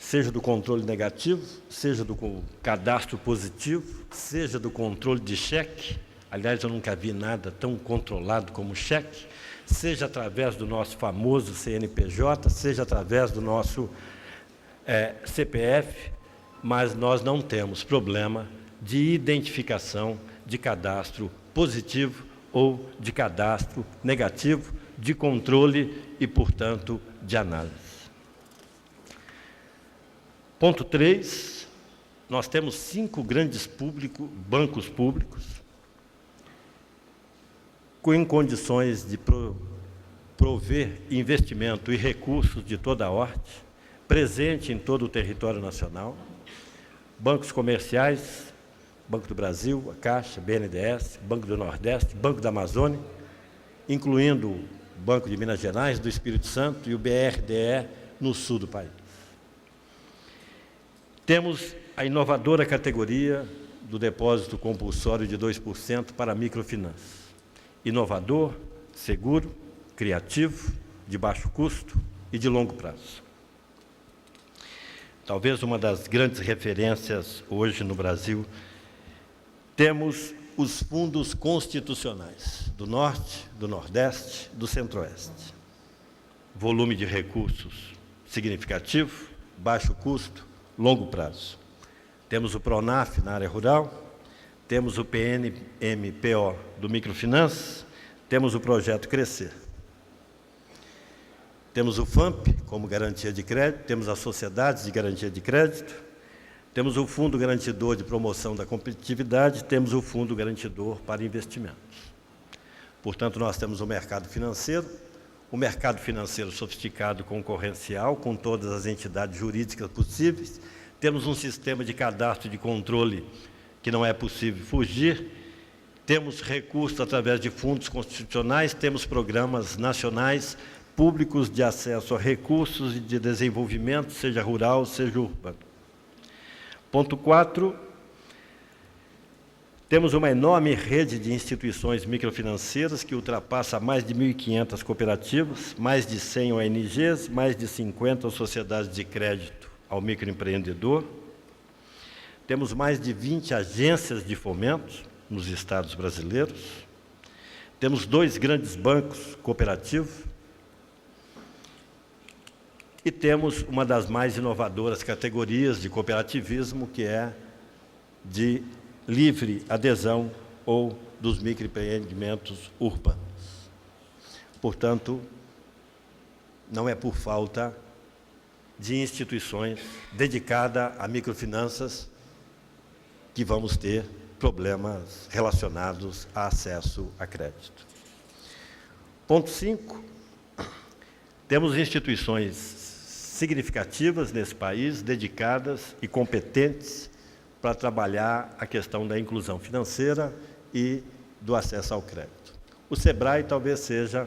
seja do controle negativo, seja do cadastro positivo, seja do controle de cheque. Aliás, eu nunca vi nada tão controlado como cheque, seja através do nosso famoso CNPJ, seja através do nosso CPF, mas nós não temos problema de identificação de cadastro positivo ou de cadastro negativo, de controle e, portanto, de análise. Ponto 3, nós temos 5 grandes bancos públicos em condições de prover investimento e recursos de toda a ordem, presente em todo o território nacional, bancos comerciais, Banco do Brasil, a Caixa, BNDES, Banco do Nordeste, Banco da Amazônia, incluindo o Banco de Minas Gerais, do Espírito Santo e o BRDE no sul do país. Temos a inovadora categoria do depósito compulsório de 2% para microfinanças. Inovador, seguro, criativo, de baixo custo e de longo prazo. Talvez uma das grandes referências hoje no Brasil. Temos os fundos constitucionais do Norte, do Nordeste, do Centro-Oeste. Volume de recursos significativo, baixo custo, longo prazo. Temos o PRONAF na área rural, temos o PNMPO do microfinanças, temos o projeto Crescer. Temos o FAMP como garantia de crédito, temos as sociedades de garantia de crédito, temos o Fundo Garantidor de Promoção da Competitividade, temos o Fundo Garantidor para Investimentos. Portanto, nós temos o mercado financeiro sofisticado, concorrencial, com todas as entidades jurídicas possíveis, temos um sistema de cadastro de controle que não é possível fugir, temos recursos através de fundos constitucionais, temos programas nacionais públicos de acesso a recursos e de desenvolvimento, seja rural, seja urbano. Ponto 4, temos uma enorme rede de instituições microfinanceiras que ultrapassa mais de 1.500 cooperativas, mais de 100 ONGs, mais de 50 sociedades de crédito ao microempreendedor. Temos mais de 20 agências de fomento nos estados brasileiros. Temos 2 grandes bancos cooperativos. E temos uma das mais inovadoras categorias de cooperativismo, que é de livre adesão ou dos microempreendimentos urbanos. Portanto, não é por falta de instituições dedicadas a microfinanças que vamos ter problemas relacionados a acesso a crédito. Ponto 5, temos instituições significativas nesse país, dedicadas e competentes para trabalhar a questão da inclusão financeira e do acesso ao crédito. O SEBRAE talvez seja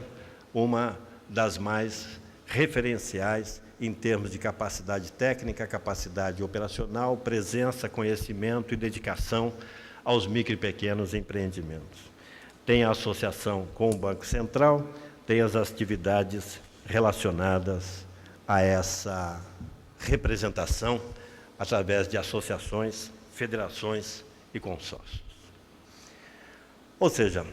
uma das mais referenciais em termos de capacidade técnica, capacidade operacional, presença, conhecimento e dedicação aos micro e pequenos empreendimentos. Tem a associação com o Banco Central, tem as atividades relacionadas a essa representação através de associações, federações e consórcios. Ou seja,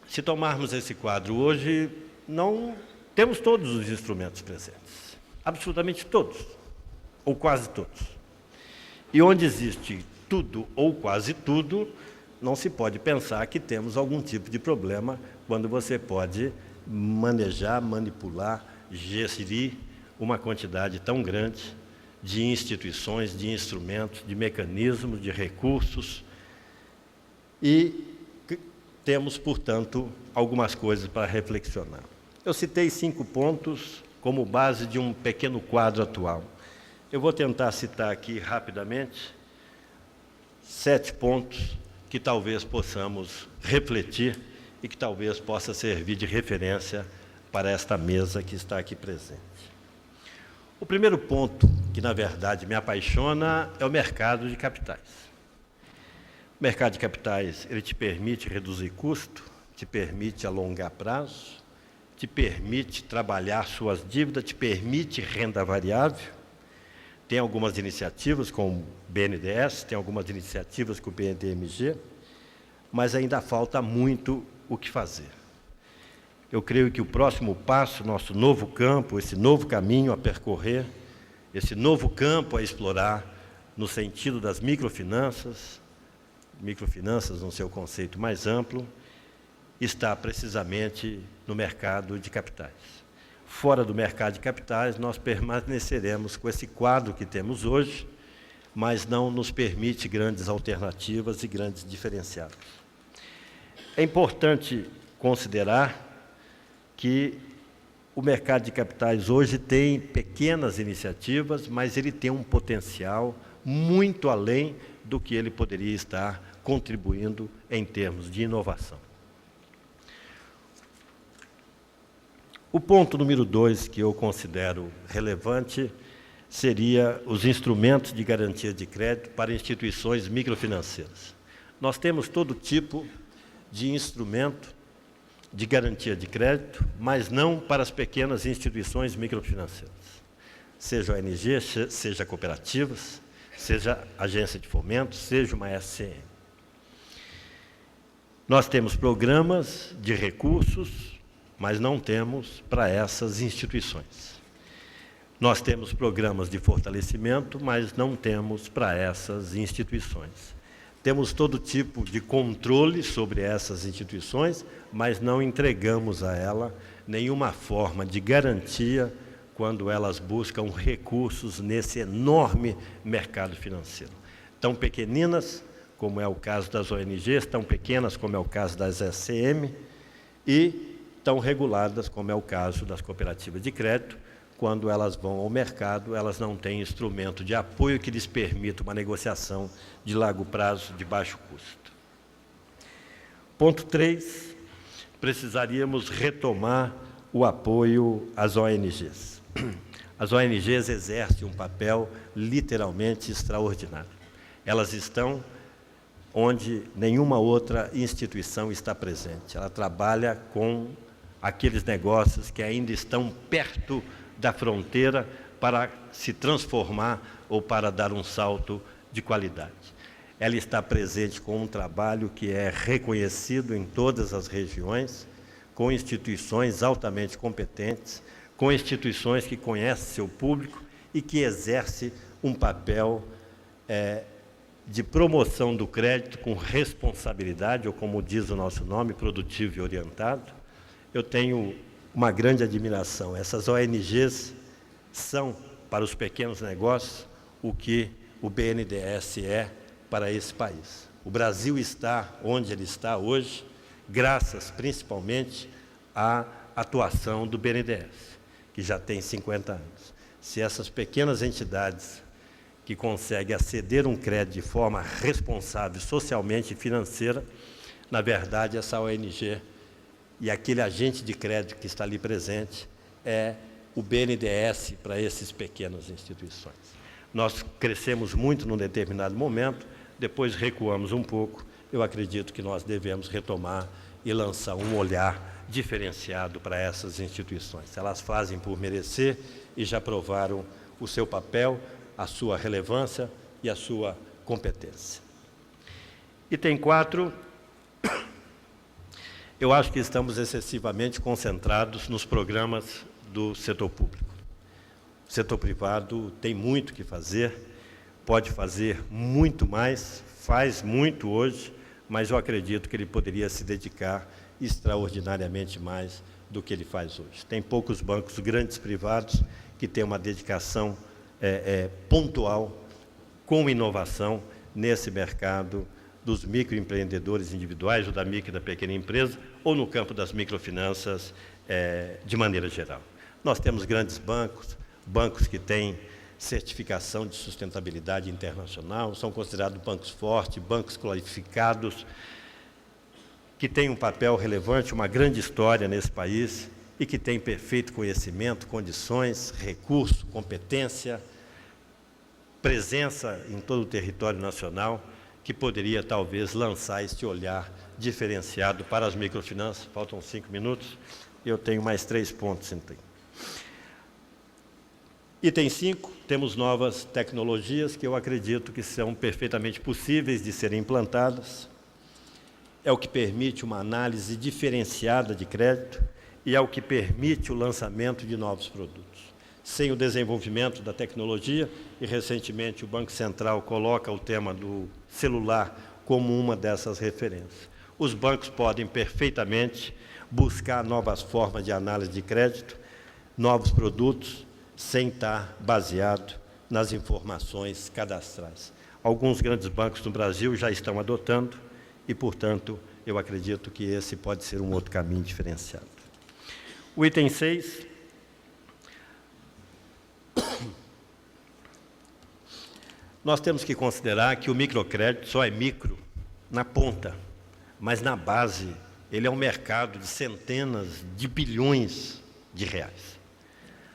se tomarmos esse quadro hoje, não temos todos os instrumentos presentes, absolutamente todos, ou quase todos. E onde existe tudo ou quase tudo, não se pode pensar que temos algum tipo de problema quando você pode manejar, manipular, gerir uma quantidade tão grande de instituições, de instrumentos, de mecanismos, de recursos. E temos, portanto, algumas coisas para reflexionar. Eu citei 5 pontos como base de um pequeno quadro atual. Eu vou tentar citar aqui rapidamente 7 pontos que talvez possamos refletir e que talvez possa servir de referência para esta mesa que está aqui presente. O primeiro ponto, que na verdade me apaixona, é o mercado de capitais. O mercado de capitais, ele te permite reduzir custo, te permite alongar prazo, te permite trabalhar suas dívidas, te permite renda variável, tem algumas iniciativas com o BNDES, tem algumas iniciativas com o BNDMG, mas ainda falta muito o que fazer. Eu creio que o próximo passo, nosso novo campo, esse novo caminho a percorrer, esse novo campo a explorar, no sentido das microfinanças no seu conceito mais amplo, está precisamente no mercado de capitais. Fora do mercado de capitais, nós permaneceremos com esse quadro que temos hoje, mas não nos permite grandes alternativas e grandes diferenciados. É importante considerar que o mercado de capitais hoje tem pequenas iniciativas, mas ele tem um potencial muito além do que ele poderia estar contribuindo em termos de inovação. O ponto número 2 que eu considero relevante seria os instrumentos de garantia de crédito para instituições microfinanceiras. Nós temos todo tipo de instrumento de garantia de crédito, mas não para as pequenas instituições microfinanceiras, seja ONG, seja cooperativas, seja agência de fomento, seja uma SCM. Nós temos programas de recursos, mas não temos para essas instituições. Nós temos programas de fortalecimento, mas não temos para essas instituições. Temos todo tipo de controle sobre essas instituições, mas não entregamos a ela nenhuma forma de garantia quando elas buscam recursos nesse enorme mercado financeiro. Tão pequeninas, como é o caso das ONGs, tão pequenas, como é o caso das SCM, e tão reguladas, como é o caso das cooperativas de crédito. Quando elas vão ao mercado, elas não têm instrumento de apoio que lhes permita uma negociação de largo prazo, de baixo custo. Ponto 3, precisaríamos retomar o apoio às ONGs. As ONGs exercem um papel literalmente extraordinário. Elas estão onde nenhuma outra instituição está presente. Ela trabalha com aqueles negócios que ainda estão perto da fronteira para se transformar ou para dar um salto de qualidade. Ela está presente com um trabalho que é reconhecido em todas as regiões, com instituições altamente competentes, com instituições que conhecem seu público e que exerce um papel de promoção do crédito com responsabilidade, ou como diz o nosso nome, produtivo e orientado. Eu tenho uma grande admiração. Essas ONGs são, para os pequenos negócios, o que o BNDES é para esse país. O Brasil está onde ele está hoje, graças principalmente à atuação do BNDES, que já tem 50 anos. Se essas pequenas entidades que conseguem aceder um crédito de forma responsável socialmente e financeira, na verdade, essa ONG e aquele agente de crédito que está ali presente é o BNDES para essas pequenas instituições. Nós crescemos muito num determinado momento, depois recuamos um pouco. Eu acredito que nós devemos retomar e lançar um olhar diferenciado para essas instituições. Elas fazem por merecer e já provaram o seu papel, a sua relevância e a sua competência. Item 4, eu acho que estamos excessivamente concentrados nos programas do setor público. O setor privado tem muito que fazer, pode fazer muito mais, faz muito hoje, mas eu acredito que ele poderia se dedicar extraordinariamente mais do que ele faz hoje. Tem poucos bancos grandes privados que têm uma dedicação pontual, com inovação, nesse mercado dos microempreendedores individuais, ou da micro e da pequena empresa, ou no campo das microfinanças de maneira geral. Nós temos grandes bancos, bancos que têm certificação de sustentabilidade internacional, são considerados bancos fortes, bancos qualificados, que têm um papel relevante, uma grande história nesse país e que têm perfeito conhecimento, condições, recurso, competência, presença em todo o território nacional, que poderia, talvez, lançar este olhar diferenciado para as microfinanças. Faltam 5 minutos, eu tenho mais 3 pontos, então. Item 5, temos novas tecnologias que eu acredito que são perfeitamente possíveis de serem implantadas. É o que permite uma análise diferenciada de crédito e é o que permite o lançamento de novos produtos. Sem o desenvolvimento da tecnologia, e recentemente o Banco Central coloca o tema do celular como uma dessas referências. Os bancos podem perfeitamente buscar novas formas de análise de crédito, novos produtos, sem estar baseado nas informações cadastrais. Alguns grandes bancos no Brasil já estão adotando e, portanto, eu acredito que esse pode ser um outro caminho diferenciado. O item 6. Nós temos que considerar que o microcrédito só é micro na ponta, mas na base ele é um mercado de centenas de bilhões de reais.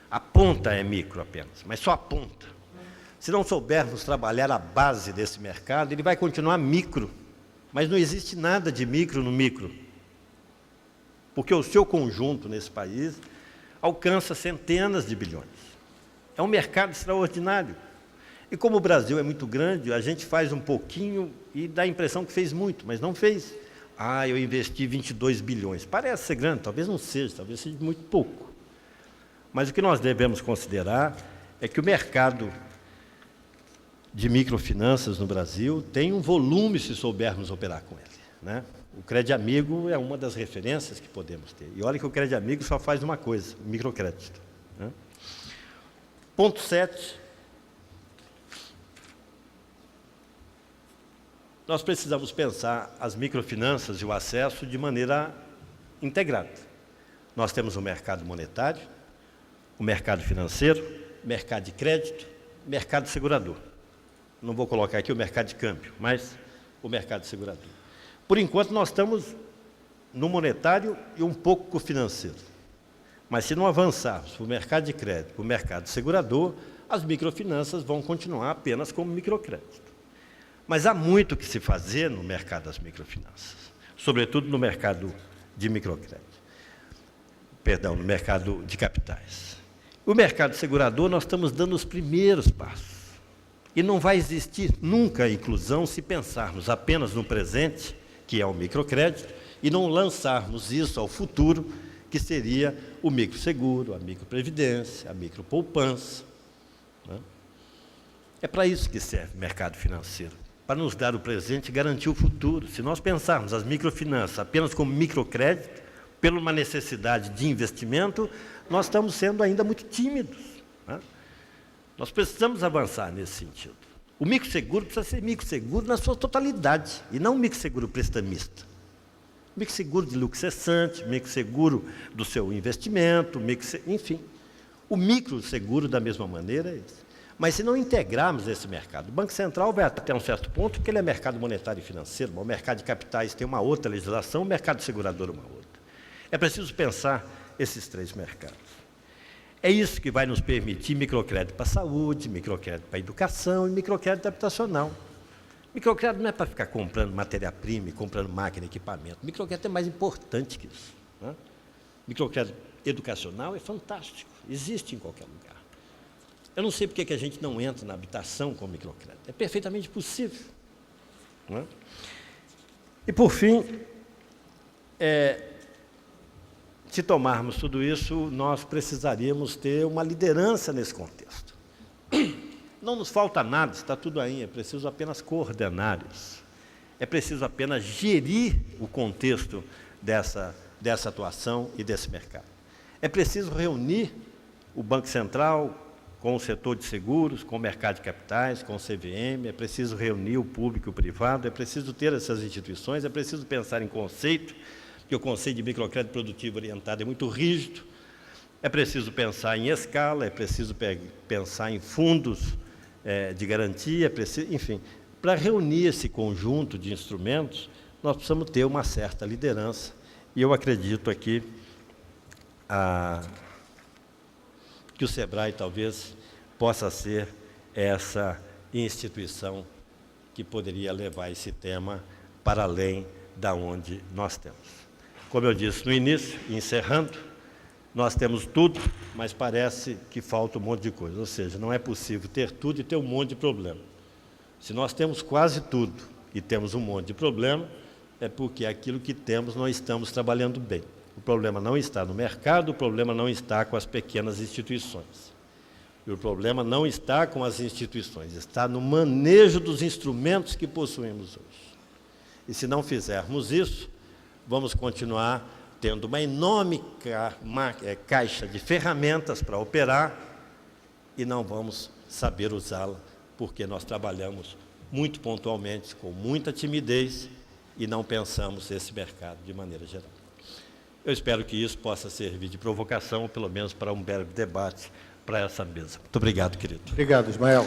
A ponta é micro apenas, mas só a ponta. Se não soubermos trabalhar a base desse mercado, ele vai continuar micro, mas não existe nada de micro no micro, porque o seu conjunto nesse país alcança centenas de bilhões. É um mercado extraordinário. E como o Brasil é muito grande, a gente faz um pouquinho e dá a impressão que fez muito, mas não fez. Ah, eu investi 22 bilhões. Parece ser grande, talvez não seja, talvez seja muito pouco. Mas o que nós devemos considerar é que o mercado de microfinanças no Brasil tem um volume se soubermos operar com ele, né? O Crédito Amigo é uma das referências que podemos ter. E olha que o Crédito Amigo só faz uma coisa, microcrédito, né? Ponto 7. Nós precisamos pensar as microfinanças e o acesso de maneira integrada. Nós temos o mercado monetário, o mercado financeiro, mercado de crédito, mercado segurador. Não vou colocar aqui o mercado de câmbio, mas o mercado segurador. Por enquanto, nós estamos no monetário e um pouco com o financeiro. Mas se não avançarmos para o mercado de crédito, para o mercado segurador, as microfinanças vão continuar apenas como microcrédito. Mas há muito o que se fazer no mercado das microfinanças, sobretudo no mercado de microcrédito. Perdão, no mercado de capitais. O mercado segurador, nós estamos dando os primeiros passos. E não vai existir nunca a inclusão se pensarmos apenas no presente, que é o microcrédito, e não lançarmos isso ao futuro, que seria o microseguro, a microprevidência, a micropoupança, né? É para isso que serve o mercado financeiro, para nos dar o presente e garantir o futuro. Se nós pensarmos as microfinanças apenas como microcrédito, pela uma necessidade de investimento, nós estamos sendo ainda muito tímidos, né? Nós precisamos avançar nesse sentido. O microseguro precisa ser microseguro na sua totalidade, e não um microseguro prestamista. Microseguro de lucro cessante, microseguro do seu investimento, enfim. O microseguro, da mesma maneira, é esse. Mas se não integrarmos esse mercado, o Banco Central vai até um certo ponto, porque ele é mercado monetário e financeiro, o mercado de capitais tem uma outra legislação, o mercado segurador uma outra. É preciso pensar esses três mercados. É isso que vai nos permitir microcrédito para a saúde, microcrédito para a educação e microcrédito habitacional. Microcrédito não é para ficar comprando matéria-prima, comprando máquina e equipamento. Microcrédito é mais importante que isso, né? Microcrédito educacional é fantástico, existe em qualquer lugar. Eu não sei por que a gente não entra na habitação com microcrédito. É perfeitamente possível, né? E, por fim, se tomarmos tudo isso, nós precisaríamos ter uma liderança nesse contexto. Não nos falta nada, está tudo aí, é preciso apenas coordenar isso. É preciso apenas gerir o contexto dessa atuação e desse mercado. É preciso reunir o Banco Central com o setor de seguros, com o mercado de capitais, com o CVM, é preciso reunir o público e o privado, é preciso ter essas instituições, é preciso pensar em conceito, porque o conceito de microcrédito produtivo orientado é muito rígido, é preciso pensar em escala, é preciso pensar em fundos de garantia, enfim, para reunir esse conjunto de instrumentos, nós precisamos ter uma certa liderança, e eu acredito aqui que o SEBRAE talvez possa ser essa instituição que poderia levar esse tema para além da onde nós temos. Como eu disse no início, encerrando, nós temos tudo, mas parece que falta um monte de coisa. Ou seja, não é possível ter tudo e ter um monte de problema. Se nós temos quase tudo e temos um monte de problema, é porque aquilo que temos não estamos trabalhando bem. O problema não está no mercado, o problema não está com as pequenas instituições. E o problema não está com as instituições, está no manejo dos instrumentos que possuímos hoje. E se não fizermos isso, vamos continuar tendo uma enorme caixa de ferramentas para operar e não vamos saber usá-la, porque nós trabalhamos muito pontualmente, com muita timidez, e não pensamos esse mercado de maneira geral. Eu espero que isso possa servir de provocação, ou pelo menos para um breve debate para essa mesa. Muito obrigado, querido. Obrigado, Ismael.